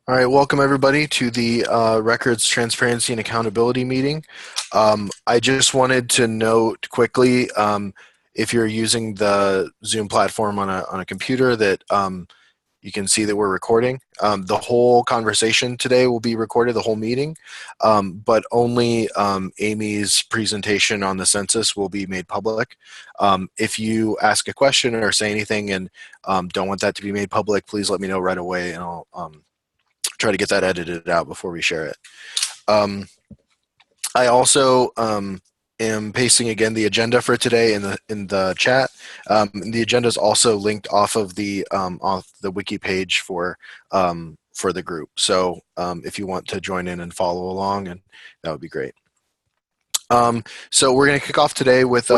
All right, welcome everybody to the Records Transparency and Accountability meeting. I just wanted to note quickly, if you're using the Zoom platform on a computer, that you can see that we're recording. The whole conversation today will be recorded, the whole meeting, but only Amy's presentation on the census will be made public. If you ask a question or say anything and don't want that to be made public, please let me know right away, and I'll try to get that edited out before we share it. I also am pasting again the agenda for today in the chat. The agenda is also linked off the wiki page for the group. So if you want to join in and follow along, and that would be great. So we're going to kick off today with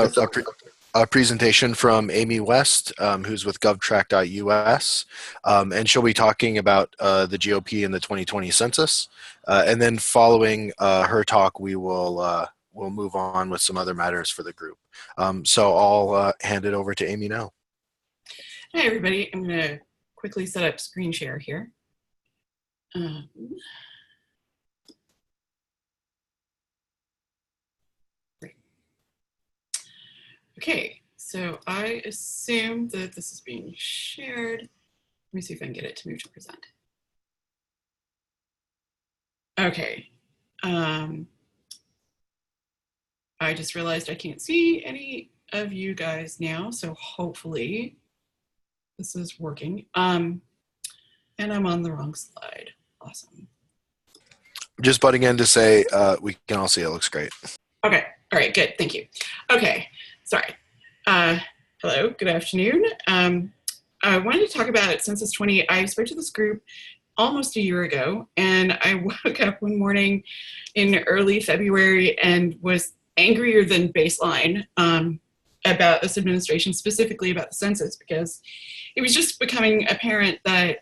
a presentation from Amy West, who's with govtrack.us, and she'll be talking about the GOP and the 2020 census. And then following her talk, we'll move on with some other matters for the group. So I'll hand it over to Amy now. Hi, everybody. I'm going to quickly set up Screenshare here. Okay, so I assume that this is being shared. Let me see if I can get it to move to present. Okay. I just realized I can't see any of you guys now, so hopefully this is working. And I'm on the wrong slide. Awesome. Just butting in to say we can all see it looks great. Okay. All right, good. Thank you. Okay. Sorry. Hello, good afternoon. I wanted to talk about Census 20. I spoke to this group almost a year ago, and I woke up one morning in early February and was angrier than baseline about this administration, specifically about the census, because it was just becoming apparent that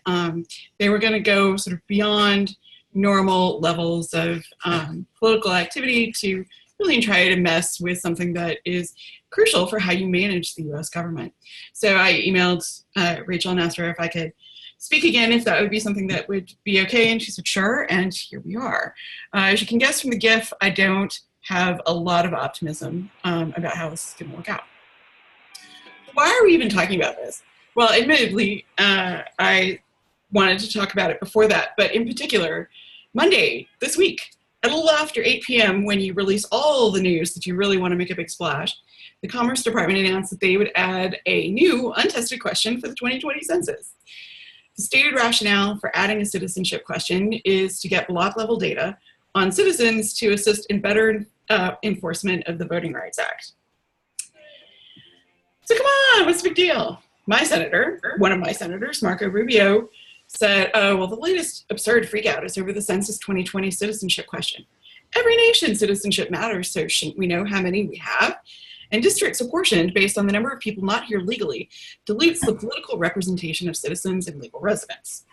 they were going to go sort of beyond normal levels of political activity to really try to mess with something that is crucial for how you manage the US government. So I emailed Rachel and asked her if I could speak again, if that would be something that would be okay, and she said sure, and here we are. As you can guess from the GIF, I don't have a lot of optimism about how this is going to work out. Why are we even talking about this? Well, admittedly, I wanted to talk about it before that, but in particular, Monday this week, a little after 8 p.m., when you release all the news that you really want to make a big splash, the Commerce Department announced that they would add a new untested question for the 2020 census. The stated rationale for adding a citizenship question is to get block-level data on citizens to assist in better enforcement of the Voting Rights Act. So come on, what's the big deal? My senator, one of my senators, Marco Rubio, said, oh, well, the latest absurd freakout is over the Census 2020 citizenship question. Every nation's citizenship matters, so shouldn't we know how many we have? And districts apportioned based on the number of people not here legally dilutes the political representation of citizens and legal residents.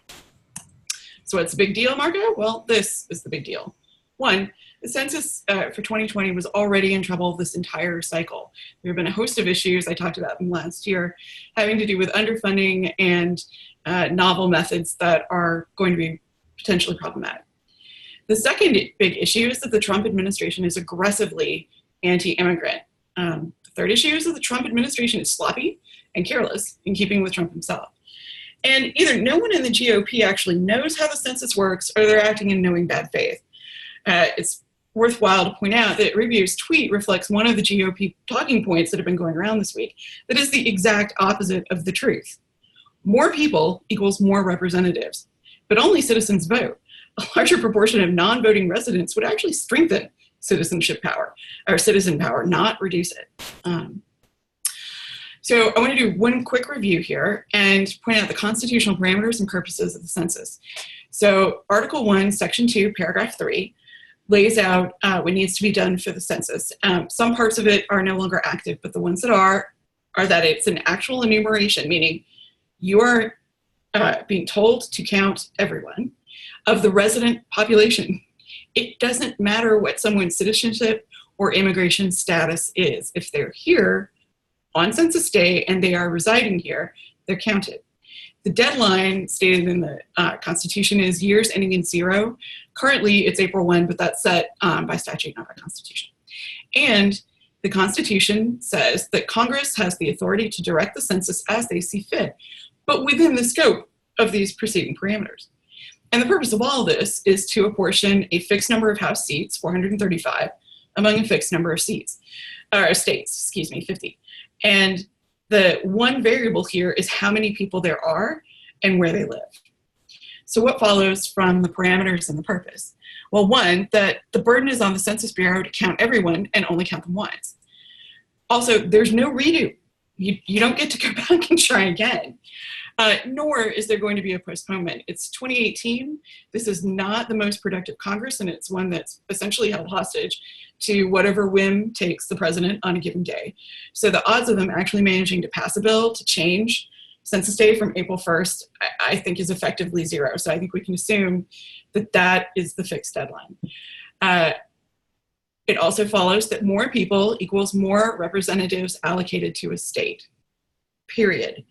So what's the big deal, Marco? Well, this is the big deal. One, the census for 2020 was already in trouble this entire cycle. There have been a host of issues, I talked about them last year, having to do with underfunding and novel methods that are going to be potentially problematic. The second big issue is that the Trump administration is aggressively anti-immigrant. The third issue is that the Trump administration is sloppy and careless, in keeping with Trump himself. And either no one in the GOP actually knows how the census works, or they're acting in knowing bad faith. It's worthwhile to point out that Rubio's tweet reflects one of the GOP talking points that have been going around this week that is the exact opposite of the truth. More people equals more representatives, but only citizens vote. A larger proportion of non-voting residents would actually strengthen citizenship power, or citizen power, not reduce it. So I want to do one quick review here and point out the constitutional parameters and purposes of the census. So Article 1, Section 2, Paragraph 3 lays out what needs to be done for the census. Some parts of it are no longer active, but the ones that are that it's an actual enumeration, meaning you are being told to count everyone of the resident population. It doesn't matter what someone's citizenship or immigration status is. If they're here on census day and they are residing here, they're counted. The deadline stated in the Constitution is years ending in 0. Currently, it's April 1, but that's set by statute, not by Constitution. And the Constitution says that Congress has the authority to direct the census as they see fit, but within the scope of these preceding parameters. And the purpose of all this is to apportion a fixed number of House seats, 435, among a fixed number of states, 50. And the one variable here is how many people there are and where they live. So what follows from the parameters and the purpose? Well, one, that the burden is on the Census Bureau to count everyone and only count them once. Also, there's no redo. You don't get to go back and try again. Nor is there going to be a postponement. It's 2018. This is not the most productive Congress, and it's one that's essentially held hostage to whatever whim takes the president on a given day. So the odds of them actually managing to pass a bill to change Census Day from April 1st, I think is effectively 0. So I think we can assume that that is the fixed deadline. It also follows that more people equals more representatives allocated to a state, period.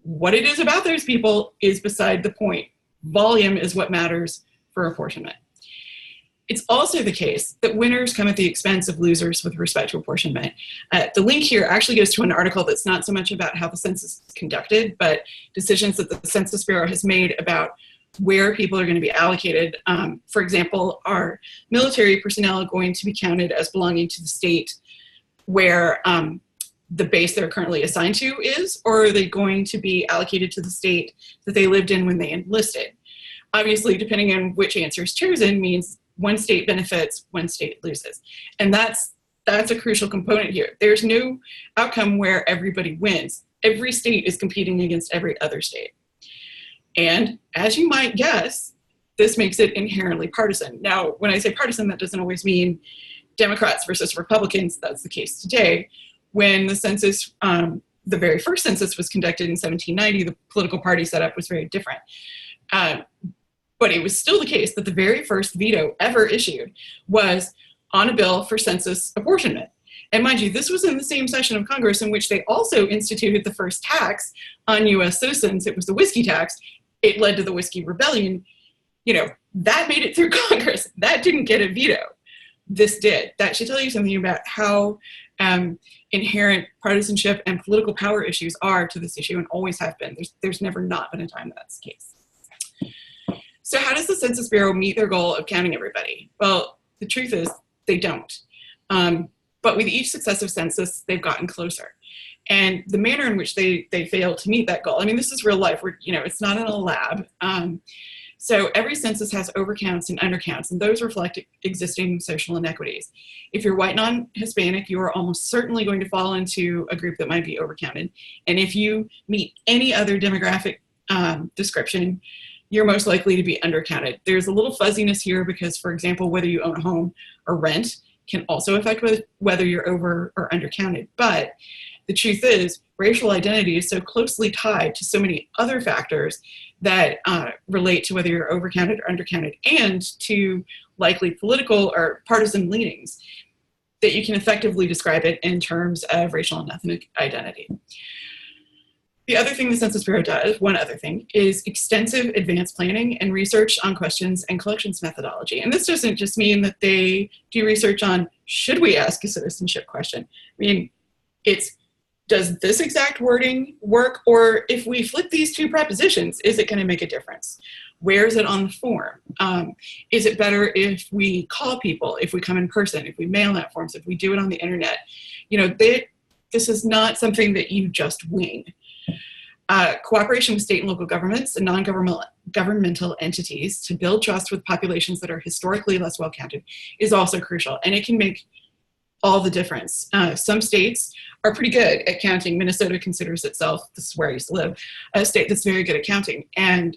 What it is about those people is beside the point. Volume is what matters for apportionment. It's also the case that winners come at the expense of losers with respect to apportionment. The link here actually goes to an article that's not so much about how the census is conducted, but decisions that the Census Bureau has made about where people are going to be allocated. For example, are military personnel going to be counted as belonging to the state where the base they're currently assigned to is, or are they going to be allocated to the state that they lived in when they enlisted? Obviously, depending on which answer is chosen means one state benefits, one state loses. And that's a crucial component here. There's no outcome where everybody wins. Every state is competing against every other state. And as you might guess, this makes it inherently partisan. Now, when I say partisan, that doesn't always mean Democrats versus Republicans. That's the case today. When the census, the very first census was conducted in 1790, the political party setup was very different. But it was still the case that the very first veto ever issued was on a bill for census apportionment. And mind you, this was in the same session of Congress in which they also instituted the first tax on US citizens. It was the whiskey tax. It led to the Whiskey Rebellion. You know, that made it through Congress. That didn't get a veto. This did. That should tell you something about how inherent partisanship and political power issues are to this issue and always have been. There's never not been a time that's the case. So how does the Census Bureau meet their goal of counting everybody? Well, the truth is they don't. But with each successive census, they've gotten closer. And the manner in which they fail to meet that goal, I mean, this is real life. It's not in a lab. So every census has overcounts and undercounts, and those reflect existing social inequities. If you're white non-Hispanic, you are almost certainly going to fall into a group that might be overcounted. And if you meet any other demographic description, you're most likely to be undercounted. There's a little fuzziness here because, for example, whether you own a home or rent can also affect whether you're over or undercounted. But the truth is, racial identity is so closely tied to so many other factors that relate to whether you're overcounted or undercounted, and to likely political or partisan leanings, that you can effectively describe it in terms of racial and ethnic identity. The other thing the Census Bureau does, one other thing, is extensive advanced planning and research on questions and collections methodology. And this doesn't just mean that they do research on, should we ask a citizenship question? I mean, it's, does this exact wording work? Or if we flip these two prepositions, is it going to make a difference? Where is it on the form? Is it better if we call people, if we come in person, if we mail out forms, if we do it on the internet? This is not something that you just wing. Cooperation with state and local governments and non-governmental entities to build trust with populations that are historically less well counted is also crucial, and it can make all the difference. Some states are pretty good at counting. Minnesota considers itself, this is where I used to live, a state that's very good at counting. And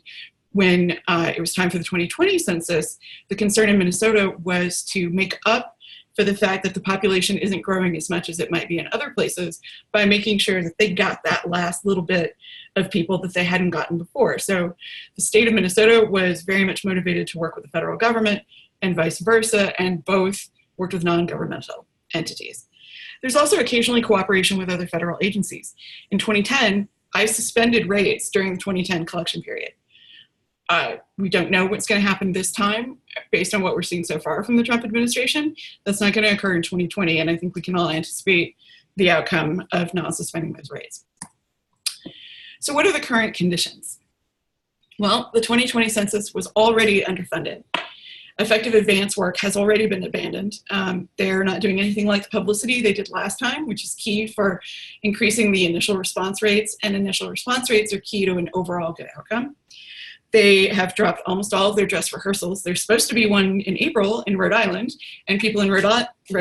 when it was time for the 2020 census, the concern in Minnesota was to make up for the fact that the population isn't growing as much as it might be in other places by making sure that they got that last little bit of people that they hadn't gotten before. So the state of Minnesota was very much motivated to work with the federal government and vice versa, and both worked with non-governmental entities. There's also occasionally cooperation with other federal agencies. In 2010, I suspended rates during the 2010 collection period. We don't know what's going to happen this time based on what we're seeing so far from the Trump administration. That's not going to occur in 2020, and I think we can all anticipate the outcome of not suspending those rates. So what are the current conditions? Well, the 2020 census was already underfunded. Effective advance work has already been abandoned. They're not doing anything like the publicity they did last time, which is key for increasing the initial response rates, and initial response rates are key to an overall good outcome. They have dropped almost all of their dress rehearsals. There's supposed to be one in April in Rhode Island, and people in Rhode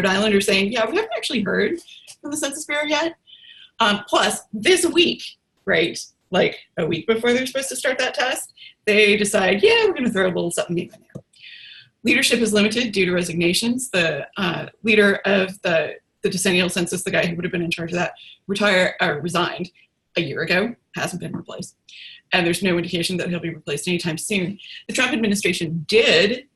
Island are saying, yeah, we haven't actually heard from the Census Bureau yet. Plus, this week, right, like a week before they're supposed to start that test, they decide, yeah, we're going to throw a little something in there. Leadership is limited due to resignations. The leader of the decennial census, the guy who would have been in charge of that, resigned a year ago, hasn't been replaced. And there's no indication that he'll be replaced anytime soon. The Trump administration did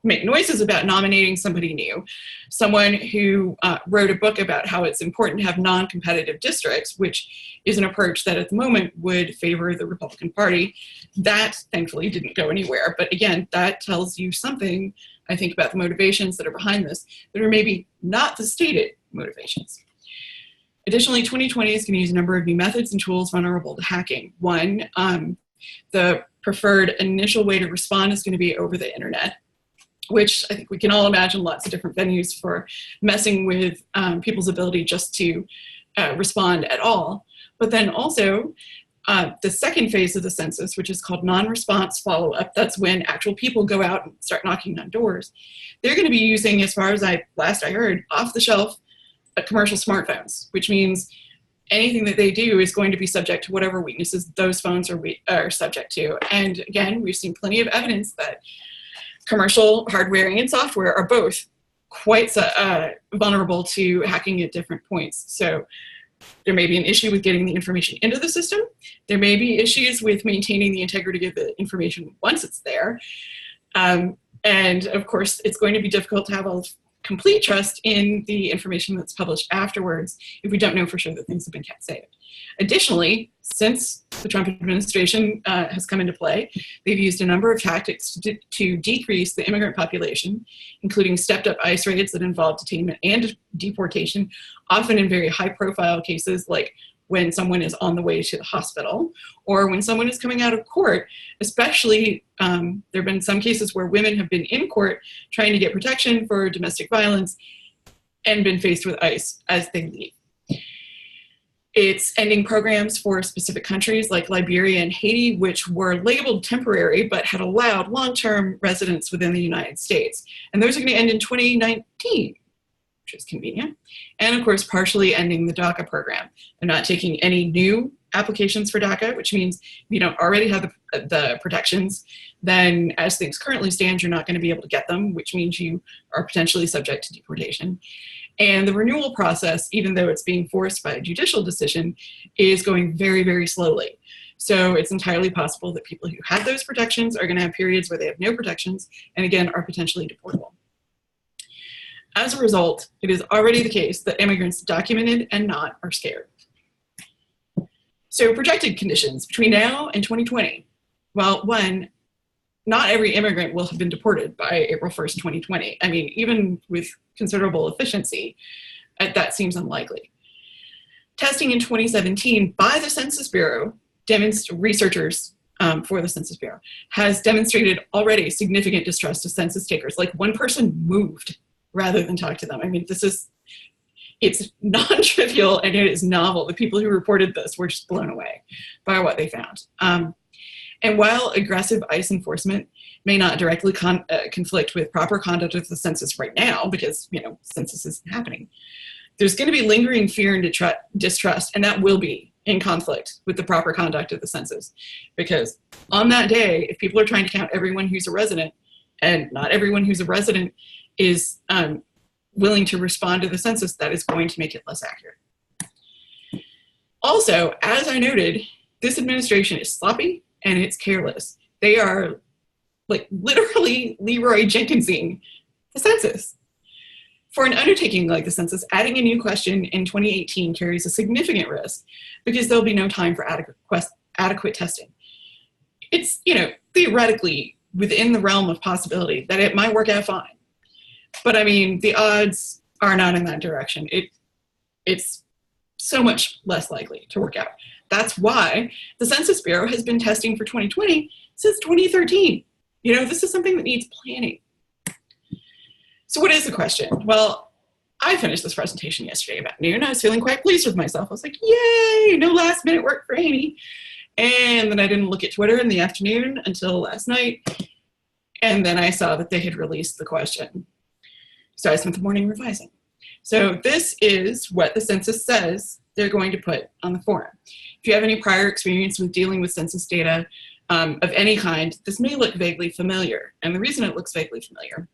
make noises about nominating somebody new, someone who wrote a book about how it's important to have non-competitive districts, which is an approach that at the moment would favor the Republican Party. That thankfully didn't go anywhere. But again, that tells you something, I think, about the motivations that are behind this that are maybe not the stated motivations. Additionally, 2020 is going to use a number of new methods and tools vulnerable to hacking. One, the preferred initial way to respond is going to be over the internet, which I think we can all imagine lots of different venues for messing with people's ability just to respond at all. But then also, the second phase of the census, which is called non-response follow-up, that's when actual people go out and start knocking on doors. They're going to be using, as far as last I heard, off-the-shelf commercial smartphones, which means anything that they do is going to be subject to whatever weaknesses those phones are subject to. And again, we've seen plenty of evidence that commercial hardware and software are both quite vulnerable to hacking at different points. So there may be an issue with getting the information into the system. There may be issues with maintaining the integrity of the information once it's there. And of course, it's going to be difficult to have all complete trust in the information that's published afterwards if we don't know for sure that things have been kept safe. Additionally, since the Trump administration has come into play, they've used a number of tactics to decrease the immigrant population, including stepped-up ICE raids that involve detainment and deportation, often in very high-profile cases like when someone is on the way to the hospital or when someone is coming out of court. Especially, there have been some cases where women have been in court trying to get protection for domestic violence and been faced with ICE as they leave. It's ending programs for specific countries like Liberia and Haiti, which were labeled temporary but had allowed long-term residents within the United States. And those are going to end in 2019, which is convenient. And of course, partially ending the DACA program. They're not taking any new applications for DACA, which means if you don't already have the protections, then as things currently stand, you're not going to be able to get them, which means you are potentially subject to deportation. And the renewal process, even though it's being forced by a judicial decision, is going very, very slowly. So it's entirely possible that people who had those protections are going to have periods where they have no protections, and again, are potentially deportable. As a result, it is already the case that immigrants, documented and not, are scared. So projected conditions between now and 2020. Well, one, not every immigrant will have been deported by April 1st, 2020. I mean, even with considerable efficiency, that seems unlikely. Testing in 2017 by the Census Bureau, researchers for the Census Bureau, has demonstrated already significant distrust of census takers. Like, one person moved rather than talk to them. I mean, it's non-trivial and it is novel. The people who reported this were just blown away by what they found. And while aggressive ICE enforcement may not directly conflict with proper conduct of the census right now, because, census isn't happening, there's going to be lingering fear and distrust, and that will be in conflict with the proper conduct of the census. Because on that day, if people are trying to count everyone who's a resident, and not everyone who's a resident is willing to respond to the census, that is going to make it less accurate. Also, as I noted, this administration is sloppy and it's careless. They are like literally Leroy Jenkinsing the census. For an undertaking like the census, adding a new question in 2018 carries a significant risk because there'll be no time for adequate testing. It's, theoretically within the realm of possibility that it might work out fine. But I mean, the odds are not in that direction. It's so much less likely to work out. That's why the Census Bureau has been testing for 2020 since 2013. This is something that needs planning. So what is the question? Well, I finished this presentation yesterday about noon. I was feeling quite pleased with myself. I was like, yay, no last minute work for Amy. And then I didn't look at Twitter in the afternoon until last night. And then I saw that they had released the question. So I spent the morning revising. So this is what the census says they're going to put on the form. If you have any prior experience with dealing with census data of any kind, this may look vaguely familiar. And the reason it looks vaguely familiar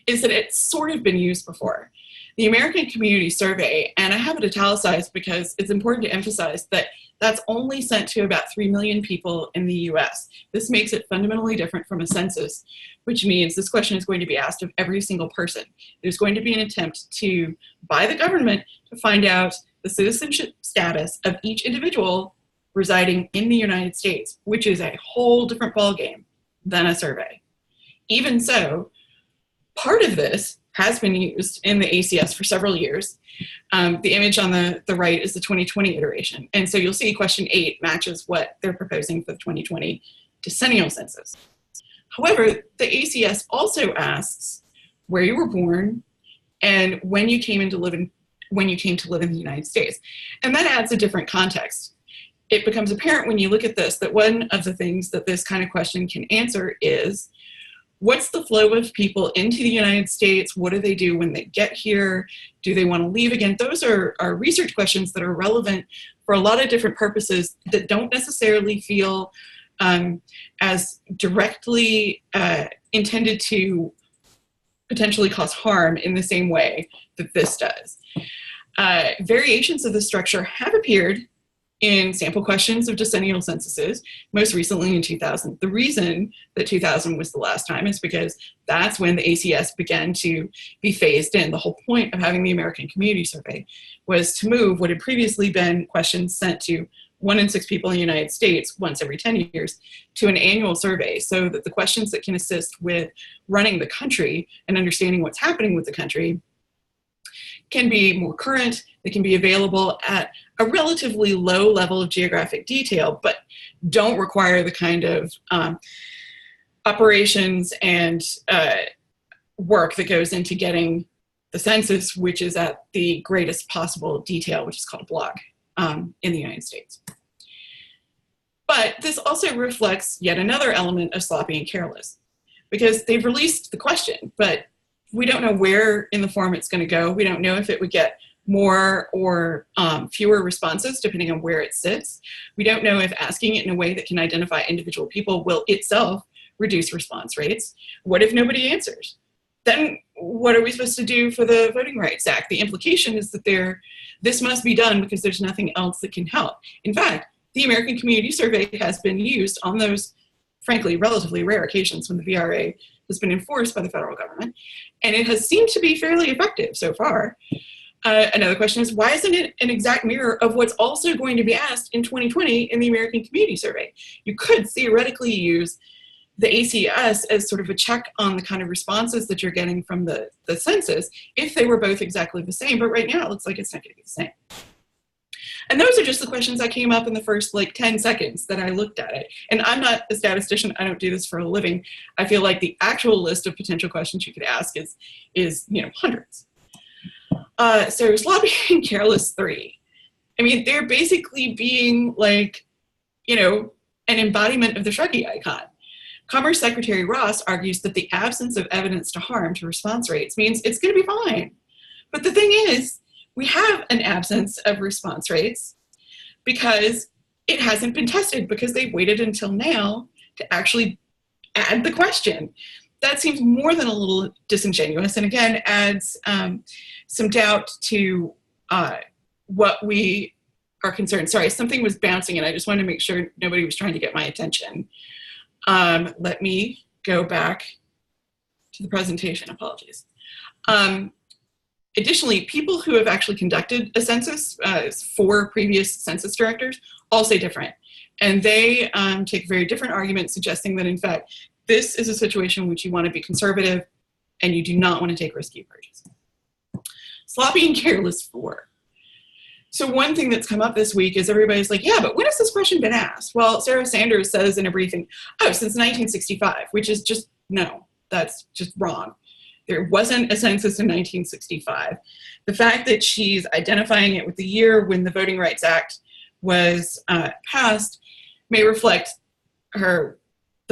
is that it's sort of been used before. The American Community Survey, and I have it italicized because it's important to emphasize that that's only sent to about 3 million people in the US. This makes it fundamentally different from a census, which means this question is going to be asked of every single person. There's going to be an attempt by the government to find out the citizenship status of each individual residing in the United States, which is a whole different ballgame than a survey. Even so, part of this has been used in the ACS for several years. The image on the right is the 2020 iteration. And so you'll see question 8 matches what they're proposing for the 2020 decennial census. However, the ACS also asks where you were born and when you came to live in the United States. And that adds a different context. It becomes apparent when you look at this that one of the things that this kind of question can answer is, what's the flow of people into the United States? What do they do when they get here? Do they want to leave again? Those are research questions that are relevant for a lot of different purposes that don't necessarily feel as directly intended to potentially cause harm in the same way that this does. Variations of the structure have appeared in sample questions of decennial censuses, most recently in 2000. The reason that 2000 was the last time is because that's when the ACS began to be phased in. The whole point of having the American Community Survey was to move what had previously been questions sent to 1 in 6 people in the United States once every 10 years to an annual survey, so that the questions that can assist with running the country and understanding what's happening with the country can be more current, they can be available at a relatively low level of geographic detail, but don't require the kind of operations and work that goes into getting the census, which is at the greatest possible detail, which is called a block in the United States. But this also reflects yet another element of sloppy and careless, because they've released the question, but we don't know where in the form it's going to go. We don't know if it would get more or fewer responses depending on where it sits. We don't know if asking it in a way that can identify individual people will itself reduce response rates. What if nobody answers? Then what are we supposed to do for the Voting Rights Act? The implication is that this must be done because there's nothing else that can help. In fact, the American Community Survey has been used on those, frankly, relatively rare occasions when the VRA has been enforced by the federal government, and it has seemed to be fairly effective so far. Another question is, why isn't it an exact mirror of what's also going to be asked in 2020 in the American Community Survey? You could theoretically use the ACS as sort of a check on the kind of responses that you're getting from the census if they were both exactly the same, but right now it looks like it's not going to be the same. And those are just the questions that came up in the first 10 seconds that I looked at it. And I'm not a statistician, I don't do this for a living. I feel like the actual list of potential questions you could ask is hundreds. So sloppy and careless 3. I mean, they're basically being an embodiment of the shruggy icon. Commerce Secretary Ross argues that the absence of evidence to harm to response rates means it's going to be fine. But the thing is, we have an absence of response rates because it hasn't been tested, because they waited until now to actually add the question. That seems more than a little disingenuous, and again adds some doubt to what we are concerned. Sorry, something was bouncing and I just wanted to make sure nobody was trying to get my attention. Let me go back to the presentation, apologies. Additionally, people who have actually conducted a census, 4 previous census directors, all say different. And they take very different arguments, suggesting that, in fact, this is a situation in which you want to be conservative and you do not want to take risky approaches. Sloppy and careless 4. So one thing that's come up this week is everybody's like, yeah, but when has this question been asked? Well, Sarah Sanders says in a briefing, oh, since 1965, which is just, no, that's just wrong. There wasn't a census in 1965. The fact that she's identifying it with the year when the Voting Rights Act was passed may reflect the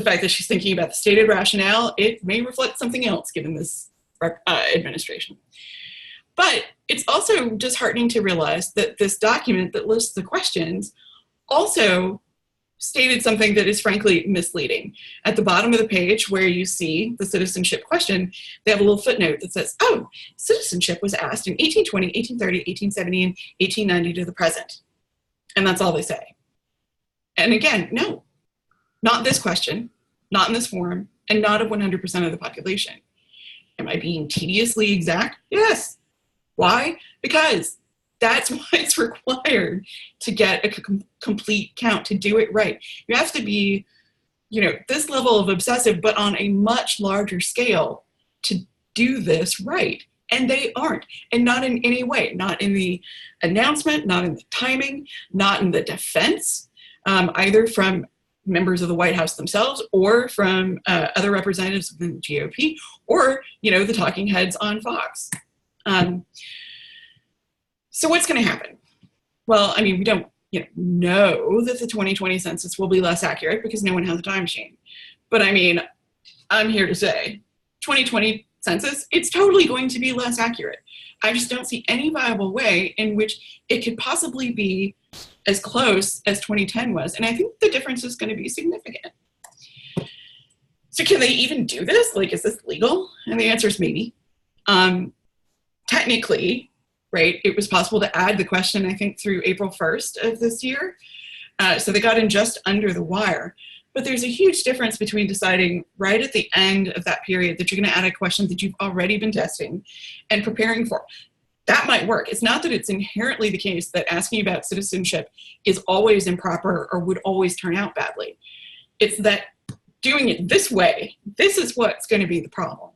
fact that she's thinking about the stated rationale. It may reflect something else given this administration. But it's also disheartening to realize that this document that lists the questions also stated something that is frankly misleading. At the bottom of the page where you see the citizenship question, they have a little footnote that says, oh, citizenship was asked in 1820, 1830, 1870, and 1890 to the present. And that's all they say. And again, no, not this question, not in this form, and not of 100% of the population. Am I being tediously exact? Yes. Why? Because that's what's required to get a complete count, to do it right. You have to be, this level of obsessive, but on a much larger scale to do this right. And they aren't, and not in any way, not in the announcement, not in the timing, not in the defense, either from members of the White House themselves or from other representatives within the GOP or, the talking heads on Fox. So what's going to happen? Well, I mean, we don't know that the 2020 census will be less accurate because no one has a time machine. But I mean, I'm here to say 2020 census, it's totally going to be less accurate. I just don't see any viable way in which it could possibly be as close as 2010 was. And I think the difference is going to be significant. So can they even do this? Like, is this legal? And the answer is maybe. Technically, right, it was possible to add the question, I think, through April 1st of this year. So they got in just under the wire. But there's a huge difference between deciding right at the end of that period that you're going to add a question that you've already been testing and preparing for. That might work. It's not that it's inherently the case that asking about citizenship is always improper or would always turn out badly. It's that doing it this way, this is what's going to be the problem.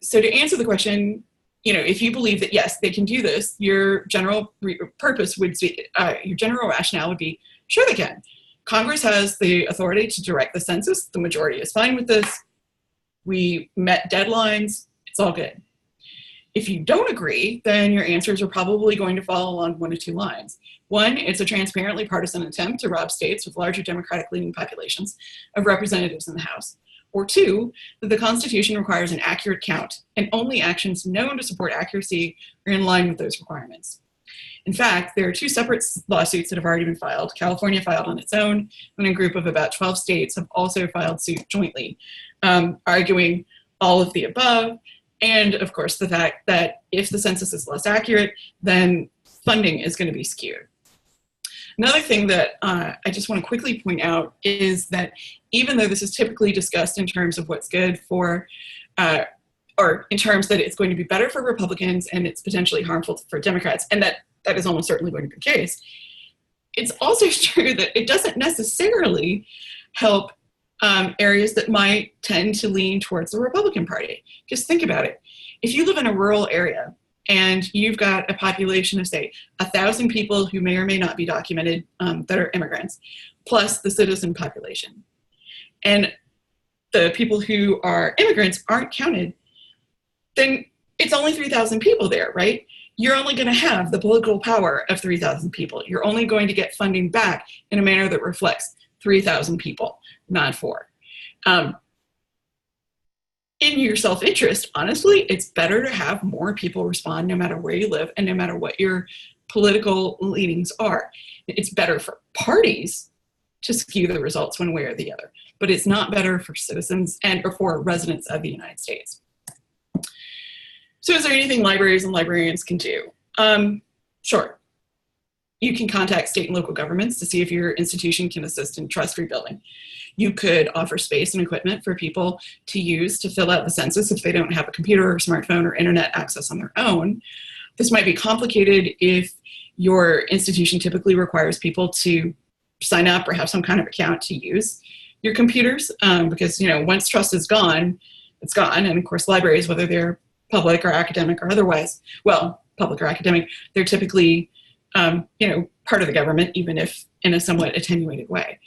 So to answer the question, if you believe that, yes, they can do this, your general purpose would be, your general rationale would be, sure they can. Congress has the authority to direct the census. The majority is fine with this. We met deadlines. It's all good. If you don't agree, then your answers are probably going to fall along one of two lines. One, it's a transparently partisan attempt to rob states with larger Democratic-leaning populations of representatives in the House. Or two, that the Constitution requires an accurate count, and only actions known to support accuracy are in line with those requirements. In fact, there are 2 separate lawsuits that have already been filed. California filed on its own, and a group of about 12 states have also filed suit jointly, arguing all of the above, and of course the fact that if the census is less accurate, then funding is going to be skewed. Another thing that I just want to quickly point out is that even though this is typically discussed in terms of what's good for, or in terms that it's going to be better for Republicans and it's potentially harmful for Democrats, and that is almost certainly going to be the case, it's also true that it doesn't necessarily help areas that might tend to lean towards the Republican Party. Just think about it. If you live in a rural area and you've got a population of, say, 1,000 people who may or may not be documented that are immigrants, plus the citizen population, and the people who are immigrants aren't counted, then it's only 3,000 people there, right? You're only going to have the political power of 3,000 people. You're only going to get funding back in a manner that reflects 3,000 people, not 4. In your self-interest, honestly, it's better to have more people respond no matter where you live and no matter what your political leanings are. It's better for parties to skew the results one way or the other, but it's not better for citizens and or for residents of the United States. So is there anything libraries and librarians can do? Sure. You can contact state and local governments to see if your institution can assist in trust rebuilding. You could offer space and equipment for people to use to fill out the census if they don't have a computer or smartphone or internet access on their own. This might be complicated if your institution typically requires people to sign up or have some kind of account to use your computers, because once trust is gone, it's gone. And of course, libraries, whether they're public or academic or otherwise, well, public or academic, they're typically part of the government, even if in a somewhat attenuated way.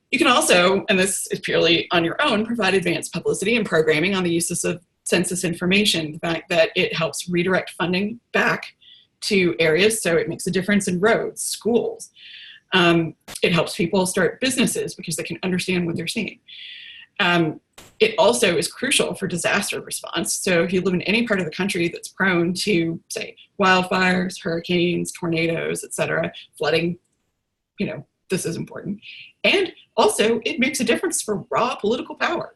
You can also, and this is purely on your own, provide advanced publicity and programming on the uses of census information, the fact that it helps redirect funding back to areas, so it makes a difference in roads, schools. It helps people start businesses because they can understand what they're seeing. It also is crucial for disaster response. So if you live in any part of the country that's prone to, say, wildfires, hurricanes, tornadoes, etc., flooding, this is important. And also, it makes a difference for raw political power.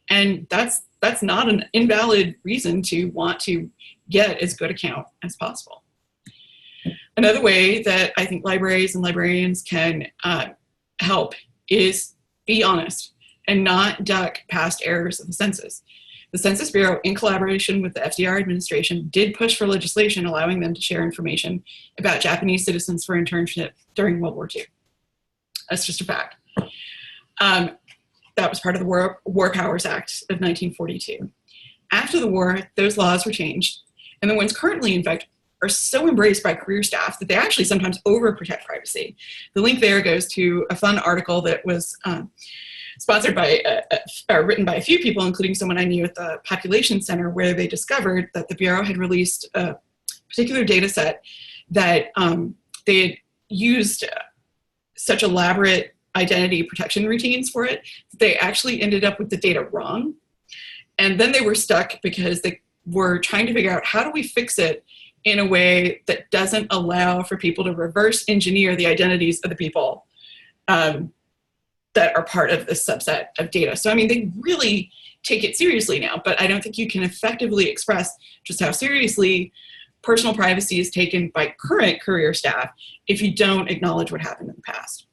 And that's not an invalid reason to want to get as good a count as possible. Another way that I think libraries and librarians can help is be honest and not duck past errors of the census. The Census Bureau, in collaboration with the FDR administration, did push for legislation allowing them to share information about Japanese citizens for internship during World War II. That's just a fact. That was part of the War Powers Act of 1942. After the war, those laws were changed, and the ones currently, in fact, are so embraced by career staff that they actually sometimes overprotect privacy. The link there goes to a fun article that was sponsored by, written by a few people, including someone I knew at the Population Center, where they discovered that the Bureau had released a particular data set that they had used such elaborate identity protection routines for it, that they actually ended up with the data wrong. And then they were stuck because they were trying to figure out, how do we fix it in a way that doesn't allow for people to reverse engineer the identities of the people that are part of this subset of data. So, I mean, they really take it seriously now, but I don't think you can effectively express just how seriously personal privacy is taken by current career staff if you don't acknowledge what happened in the past.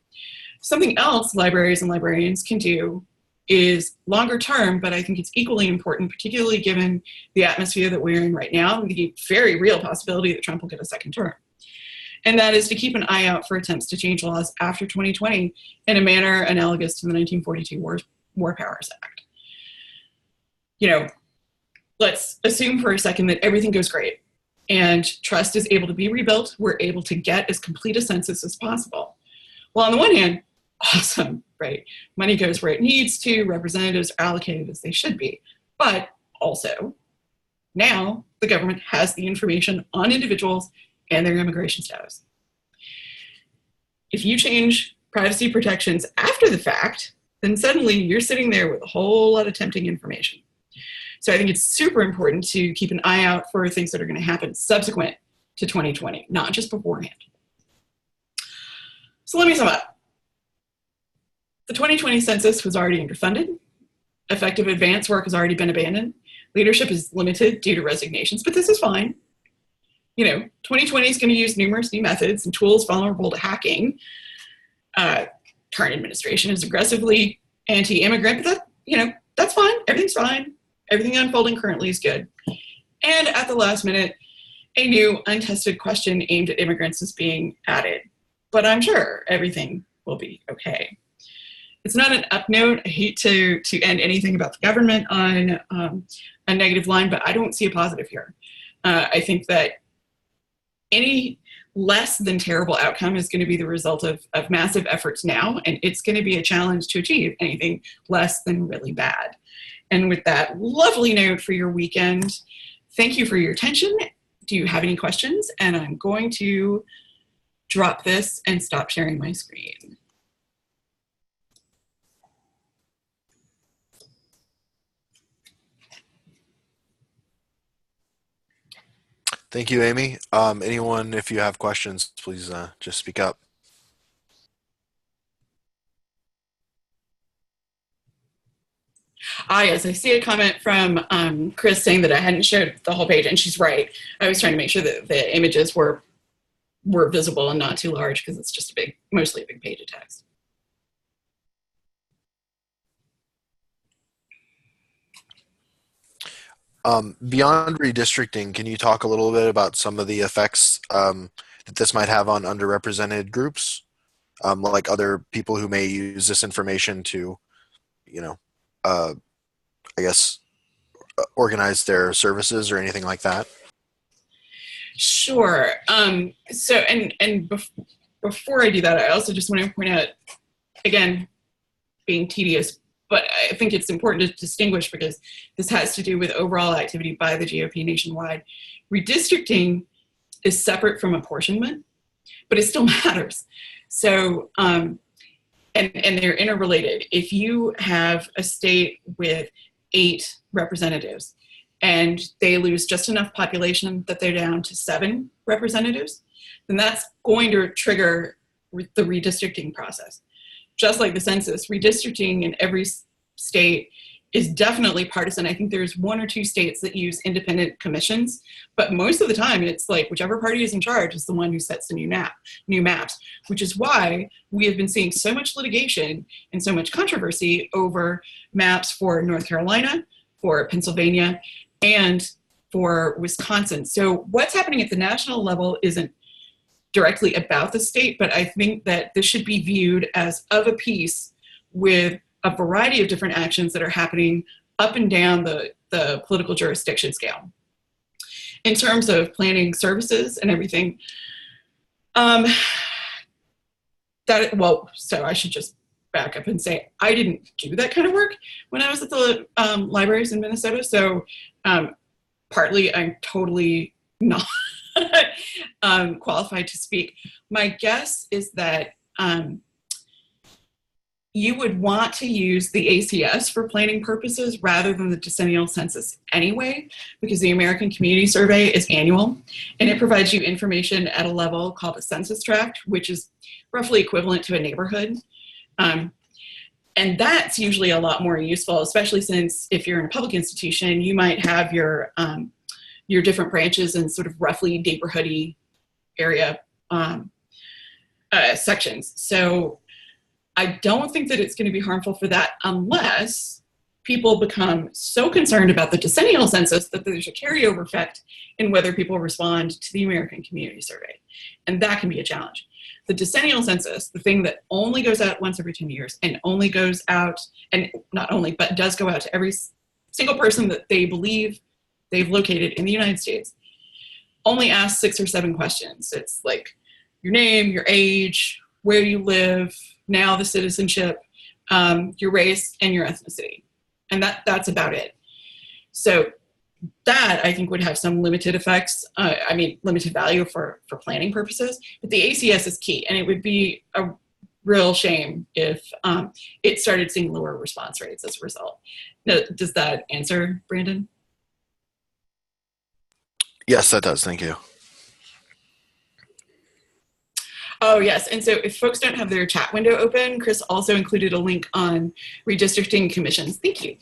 Something else libraries and librarians can do is longer term, but I think it's equally important, particularly given the atmosphere that we're in right now, the very real possibility that Trump will get a second term. And that is to keep an eye out for attempts to change laws after 2020 in a manner analogous to the 1942 War Powers Act. Let's assume for a second that everything goes great and trust is able to be rebuilt. We're able to get as complete a census as possible. Well, on the one hand, awesome, right? Money goes where it needs to, representatives are allocated as they should be. But also, now the government has the information on individuals and their immigration status. If you change privacy protections after the fact, then suddenly you're sitting there with a whole lot of tempting information. So I think it's super important to keep an eye out for things that are going to happen subsequent to 2020, not just beforehand. So let me sum up. The 2020 census was already underfunded. Effective advance work has already been abandoned. Leadership is limited due to resignations, but this is fine. 2020 is going to use numerous new methods and tools vulnerable to hacking. Current administration is aggressively anti-immigrant, but that's fine. Everything's fine. Everything unfolding currently is good. And at the last minute, a new untested question aimed at immigrants is being added. But I'm sure everything will be okay. It's not an up note. I hate to end anything about the government on a negative line, but I don't see a positive here. I think that any less than terrible outcome is going to be the result of massive efforts now, and it's going to be a challenge to achieve anything less than really bad. And with that lovely note for your weekend, thank you for your attention. Do you have any questions? And I'm going to drop this and stop sharing my screen. Thank you, Amy. Anyone, if you have questions, please just speak up. Yes, I see a comment from Chris saying that I hadn't showed the whole page, and she's right. I was trying to make sure that the images were were visible and not too large because it's just mostly a big page of text. Beyond redistricting, can you talk a little bit about some of the effects that this might have on underrepresented groups, like other people who may use this information to, you know, uh, I guess, organize their services or anything like that? Sure. So, before I do that, I also just want to point out, again, being tedious, but I think it's important to distinguish because this has to do with overall activity by the GOP nationwide. Redistricting is separate from apportionment, but it still matters. So, and they're interrelated. If you have a state with 8 representatives and they lose just enough population that they're down to 7 representatives, then that's going to trigger the redistricting process. Just like the census, redistricting in every state is definitely partisan. I think there's 1 or 2 states that use independent commissions, but most of the time it's like whichever party is in charge is the one who sets the new maps, which is why we have been seeing so much litigation and so much controversy over maps for North Carolina, for Pennsylvania, and for Wisconsin. So what's happening at the national level isn't directly about the state, but I think that this should be viewed as of a piece with a variety of different actions that are happening up and down the political jurisdiction scale. In terms of planning services and everything, so I should just back up and say, I didn't do that kind of work when I was at the libraries in Minnesota, so partly I'm totally not qualified to speak. My guess is that you would want to use the ACS for planning purposes rather than the decennial census anyway, because the American Community Survey is annual and it provides you information at a level called a census tract, which is roughly equivalent to a neighborhood. And that's usually a lot more useful, especially since if you're in a public institution, you might have your different branches in sort of roughly neighborhoody area sections. So I don't think that it's going to be harmful for that unless people become so concerned about the decennial census that there's a carryover effect in whether people respond to the American Community Survey. And that can be a challenge. The decennial census, the thing that only goes out once every 10 years and only goes out, and not only, but does go out to every single person that they believe they've located in the United States, only asks 6 or 7 questions. It's like your name, your age, where you live, now the citizenship, your race, and your ethnicity. And that's about it. So that I think would have some limited effects, limited value for planning purposes, but the ACS is key, and it would be a real shame if it started seeing lower response rates as a result. Now, does that answer, Brandon? Yes, that does. Thank you. Oh, yes. And so if folks don't have their chat window open, Chris also included a link on redistricting commissions. Thank you.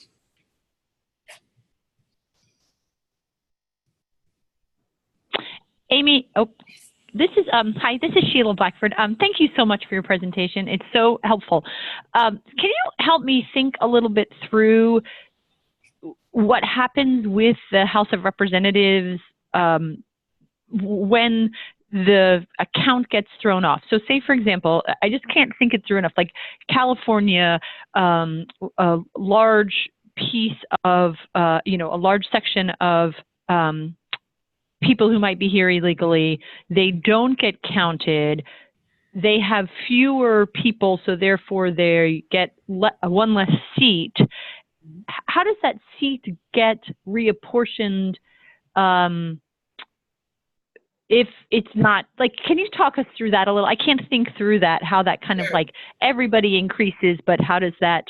Amy, this is hi, this is Sheila Blackford. Thank you so much for your presentation. It's so helpful. Can you help me think a little bit through what happens with the House of Representatives when the account gets thrown off? So say, for example, I just can't think it through enough, like California, a large piece of, a large section of people who might be here illegally, they don't get counted. They have fewer people, so therefore they get one less seat. How does that seat get reapportioned if it's not, like, can you talk us through that a little? I can't think through that, how that kind of like everybody increases, but how does that,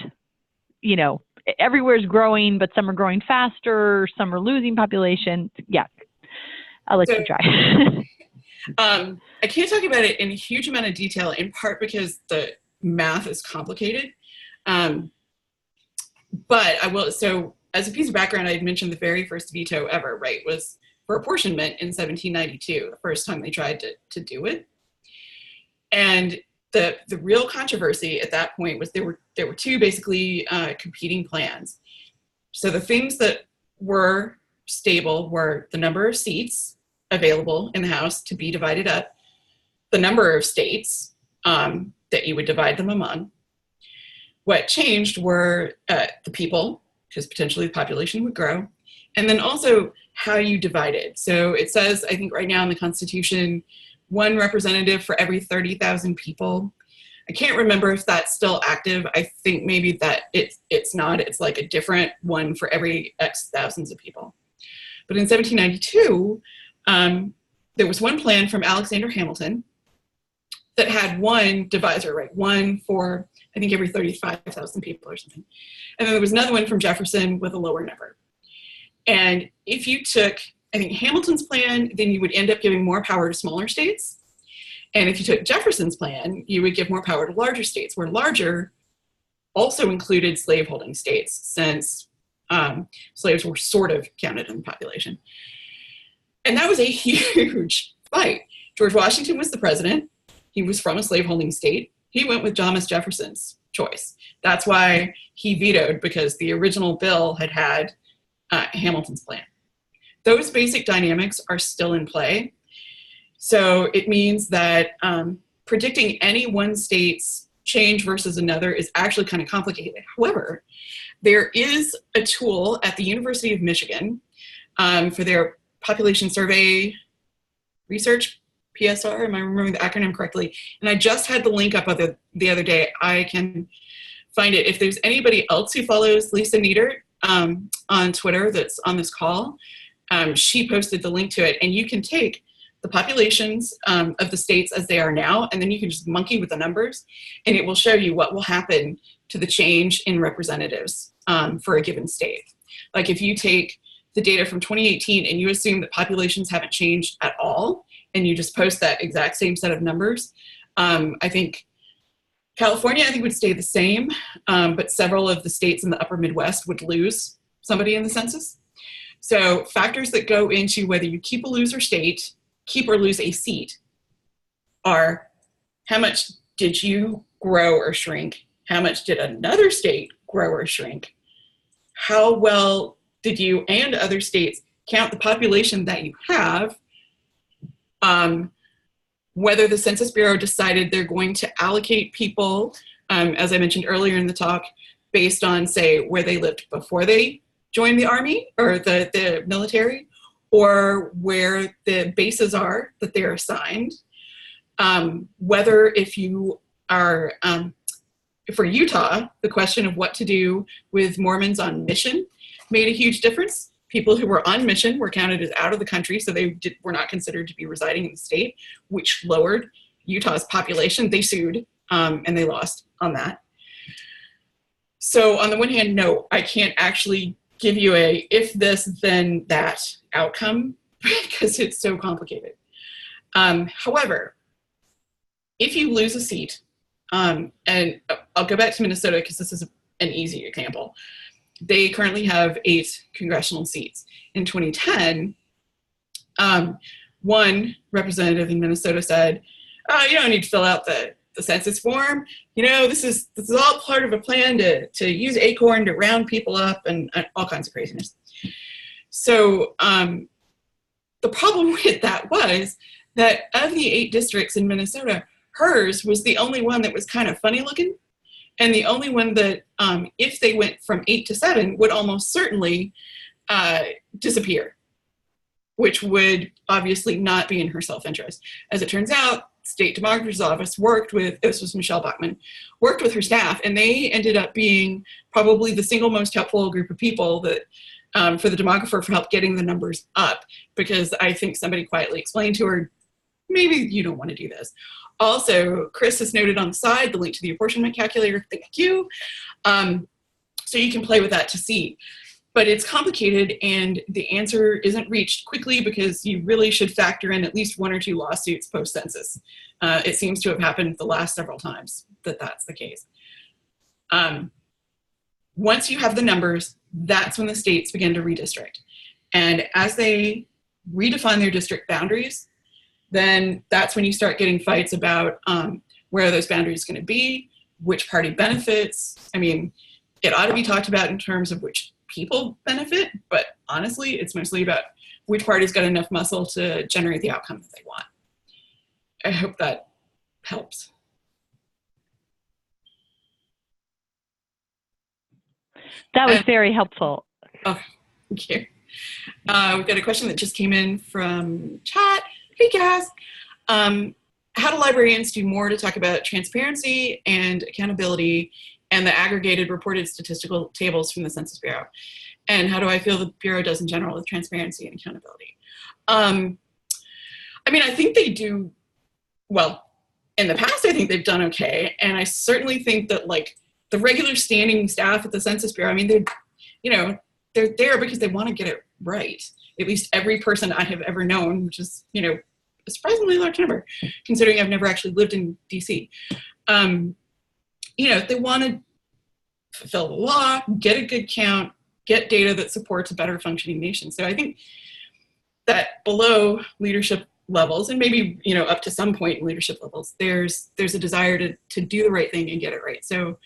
everywhere's growing, but some are growing faster, some are losing population. Yeah, I'll let you try. I can't talk about it in a huge amount of detail, in part because the math is complicated. But I will, so as a piece of background, I had mentioned the very first veto ever, right, was for apportionment in 1792, the first time they tried to do it. And the real controversy at that point was there were two basically competing plans. So the things that were stable were the number of seats available in the House to be divided up, the number of states that you would divide them among. What changed were the people, because potentially the population would grow, and then also how you divide it. So it says, I think right now in the Constitution, one representative for every 30,000 people. I can't remember if that's still active. I think maybe that it's not. It's like a different one for every X thousands of people. But in 1792, there was one plan from Alexander Hamilton that had one divisor, right? One for, I think, every 35,000 people or something. And then there was another one from Jefferson with a lower number. And if you took, I think, Hamilton's plan, then you would end up giving more power to smaller states. And if you took Jefferson's plan, you would give more power to larger states, where larger also included slaveholding states, since slaves were sort of counted in the population. And that was a huge fight. George Washington was the president. He was from a slaveholding state. He went with Thomas Jefferson's choice. That's why he vetoed, because the original bill had Hamilton's plan. Those basic dynamics are still in play. So it means that predicting any one state's change versus another is actually kind of complicated. However, there is a tool at the University of Michigan for their population survey research, PSR, am I remembering the acronym correctly? And I just had the link up the other day. I can find it. If there's anybody else who follows Lisa Niedert on Twitter that's on this call, she posted the link to it, and you can take the populations of the states as they are now, and then you can just monkey with the numbers, and it will show you what will happen to the change in representatives for a given state. Like if you take the data from 2018 and you assume that populations haven't changed at all, and you just post that exact same set of numbers, I think California, would stay the same, but several of the states in the upper Midwest would lose somebody in the census. So factors that go into whether you keep or lose a seat are how much did you grow or shrink? How much did another state grow or shrink? How well did you and other states count the population that you have? Whether the Census Bureau decided they're going to allocate people, as I mentioned earlier in the talk, based on, say, where they lived before they joined the Army or the military, or where the bases are that they're assigned. Whether if you are, for Utah, the question of what to do with Mormons on mission made a huge difference. People who were on mission were counted as out of the country, so they were not considered to be residing in the state, which lowered Utah's population. They sued, and they lost on that. So on the one hand, no, I can't actually give you a if this, then that outcome because it's so complicated. However, if you lose a seat, and I'll go back to Minnesota because this is an easy example. They currently have 8 congressional seats. In 2010, one representative in Minnesota said, "Oh, you don't need to fill out the census form. You know, this is all part of a plan to use Acorn to round people up and all kinds of craziness." So the problem with that was that of the 8 districts in Minnesota, hers was the only one that was kind of funny looking, and the only one that, if they went from 8 to 7, would almost certainly disappear, which would obviously not be in her self-interest. As it turns out, State Demographer's Office this was Michelle Bachmann, worked with her staff, and they ended up being probably the single most helpful group of people that, for the demographer, for help getting the numbers up, because I think somebody quietly explained to her, maybe you don't want to do this. Also, Chris has noted on the side the link to the apportionment calculator. Thank you. So you can play with that to see. But it's complicated, and the answer isn't reached quickly because you really should factor in at least 1 or 2 lawsuits post-census. It seems to have happened the last several times that that's the case. Once you have the numbers, that's when the states begin to redistrict. And as they redefine their district boundaries, then that's when you start getting fights about where are those boundaries going to be, which party benefits. I mean, it ought to be talked about in terms of which people benefit, but honestly, it's mostly about which party's got enough muscle to generate the outcome that they want. I hope that helps. That was very helpful. Oh, thank you. We've got a question that just came in from chat. Hey, Cass. How do librarians do more to talk about transparency and accountability and the aggregated reported statistical tables from the Census Bureau? And how do I feel the Bureau does in general with transparency and accountability? I mean, I think they do, well, in the past, I think they've done okay. And I certainly think that, like, the regular standing staff at the Census Bureau, I mean, they're there because they want to get it right. At least every person I have ever known, which is, a surprisingly large number, considering I've never actually lived in DC. They want to fulfill the law, get a good count, get data that supports a better functioning nation. So I think that below leadership levels, and maybe, up to some point in leadership levels, there's a desire to do the right thing and get it right. So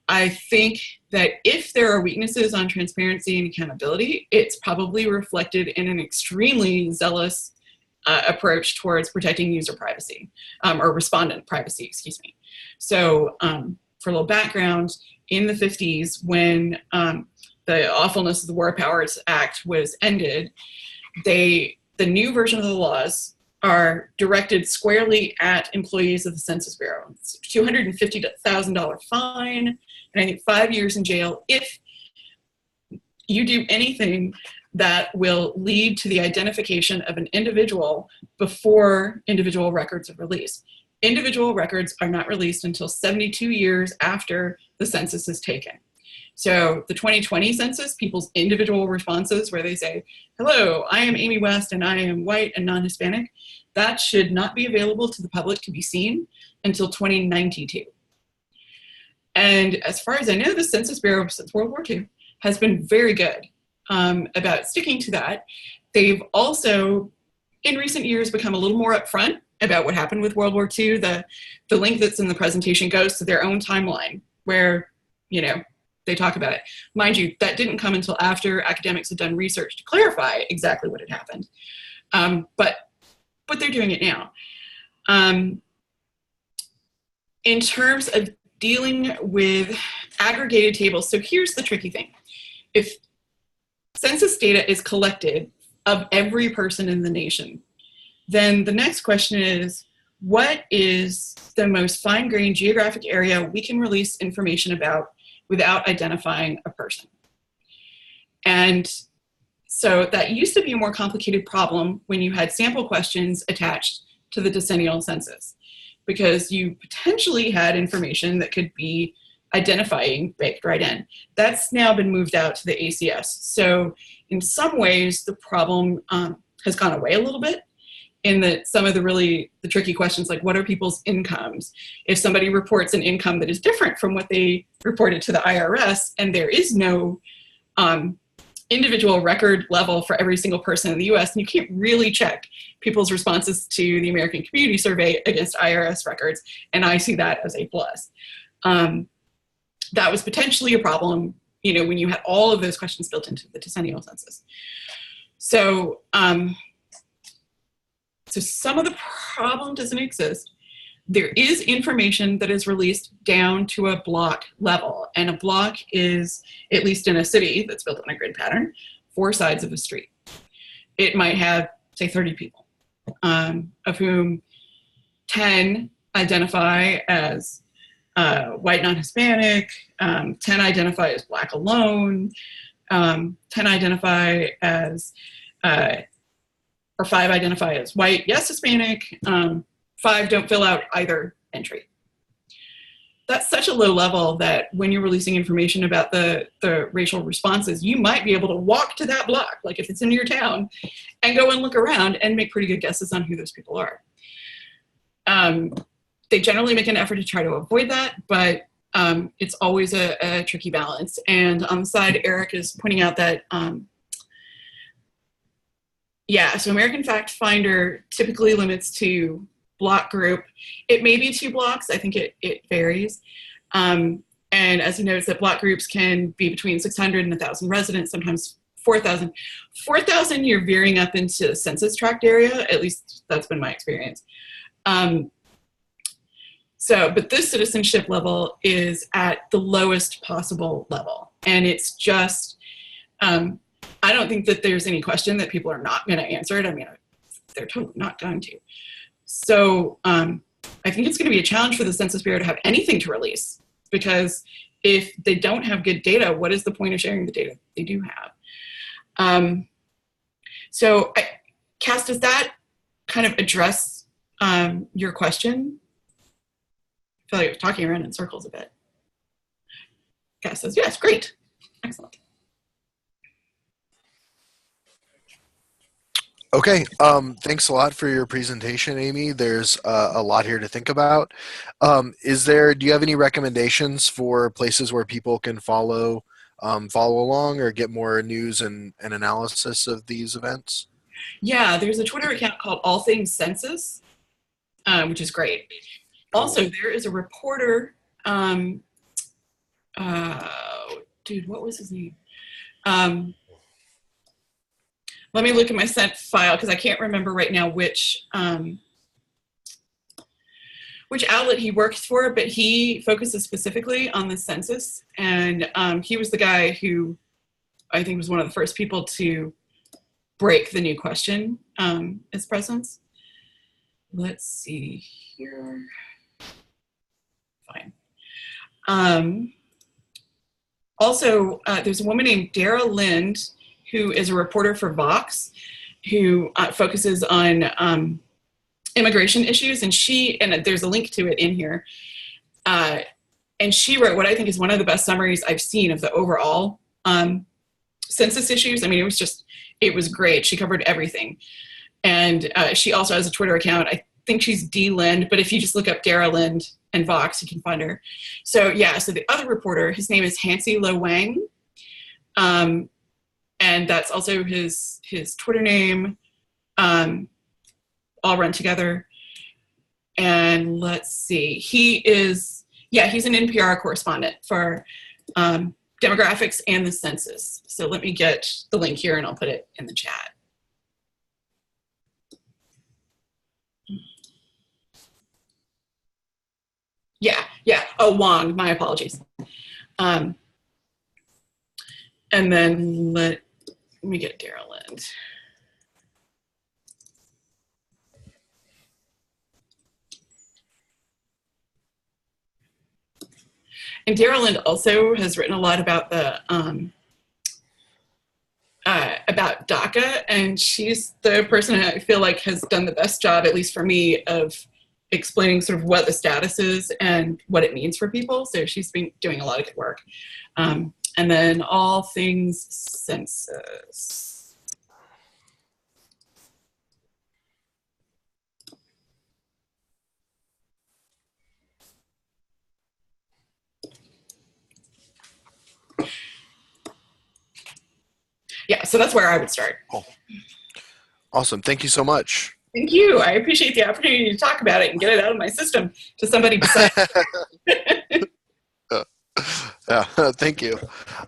I think that if there are weaknesses on transparency and accountability, it's probably reflected in an extremely zealous approach towards protecting user privacy, or respondent privacy, excuse me. So for a little background, in the 50s, when the awfulness of the War Powers Act was ended, the new version of the laws are directed squarely at employees of the Census Bureau. It's a $250,000 fine, and I think 5 years in jail if you do anything that will lead to the identification of an individual before individual records are released. Individual records are not released until 72 years after the census is taken. So the 2020 census, people's individual responses where they say, hello, I am Amy West and I am white and non-Hispanic, that should not be available to the public to be seen until 2092. And as far as I know, the Census Bureau since World War II has been very good about sticking to that. They've also, in recent years, become a little more upfront about what happened with World War II. The link that's in the presentation goes to their own timeline where, they talk about it. Mind you, that didn't come until after academics had done research to clarify exactly what had happened. But they're doing it now. In terms of dealing with aggregated tables, so here's the tricky thing. If census data is collected of every person in the nation, then the next question is, what is the most fine-grained geographic area we can release information about without identifying a person? And so that used to be a more complicated problem when you had sample questions attached to the decennial census, because you potentially had information that could be identifying baked right in. That's now been moved out to the ACS. So in some ways, the problem has gone away a little bit, in that some of the tricky questions, like what are people's incomes? If somebody reports an income that is different from what they reported to the IRS, and there is no individual record level for every single person in the US, and you can't really check people's responses to the American Community Survey against IRS records, and I see that as a plus. That was potentially a problem, when you had all of those questions built into the decennial census. So, so some of the problem doesn't exist. There is information that is released down to a block level, and a block is, at least in a city that's built on a grid pattern, 4 sides of a street. It might have, say, 30 people, of whom 10 identify as white non-Hispanic, 10 identify as Black alone, 10 identify as, or 5 identify as white, yes, Hispanic, 5 don't fill out either entry. That's such a low level that when you're releasing information about the racial responses, you might be able to walk to that block, like if it's in your town, and go and look around and make pretty good guesses on who those people are. They generally make an effort to try to avoid that, but it's always a tricky balance. And on the side, Eric is pointing out that Yeah, so American Fact Finder typically limits to block group. It may be 2 blocks. I think it varies. And as he notes, that block groups can be between 600 and 1,000 residents, sometimes 4,000. 4,000, you're veering up into the census tract area. At least that's been my experience. But this citizenship level is at the lowest possible level. And it's just, I don't think that there's any question that people are not going to answer it. I mean, they're totally not going to. So I think it's going to be a challenge for the Census Bureau to have anything to release, because if they don't have good data, what is the point of sharing the data they do have? Cass, does that kind of address your question? I feel like I'm talking around in circles a bit. Cass says, yes, great. Excellent. Okay, thanks a lot for your presentation, Amy. There's a lot here to think about. Do you have any recommendations for places where people can follow along or get more news and analysis of these events? Yeah, there's a Twitter account called All Things Census, which is great. Also, there is a reporter, dude, what was his name? Let me look at my sent file, because I can't remember right now which outlet he works for, but he focuses specifically on the census. And he was the guy who I think was one of the first people to break the new question as presence. Let's see here. Fine. Also, there's a woman named Dara Lind, who is a reporter for Vox, who focuses on immigration issues, and there's a link to it in here. And she wrote what I think is one of the best summaries I've seen of the overall census issues. I mean, it was great. She covered everything. And she also has a Twitter account. I think she's D Lind, but if you just look up Dara Lind and Vox, you can find her. So yeah, so the other reporter, his name is Hansi Lo Wang. And that's also his Twitter name, all run together. And let's see, he's an NPR correspondent for demographics and the census. So let me get the link here and I'll put it in the chat. Yeah. Oh, Wong, my apologies. And then let me get Dara Lind. And Dara Lind also has written a lot about the about DACA, and she's the person I feel like has done the best job, at least for me, of explaining sort of what the status is and what it means for people. So she's been doing a lot of good work. And then All Things Census. Yeah, so that's where I would start. Oh. Awesome. Thank you so much. Thank you. I appreciate the opportunity to talk about it and get it out of my system to somebody besides. Yeah, thank you.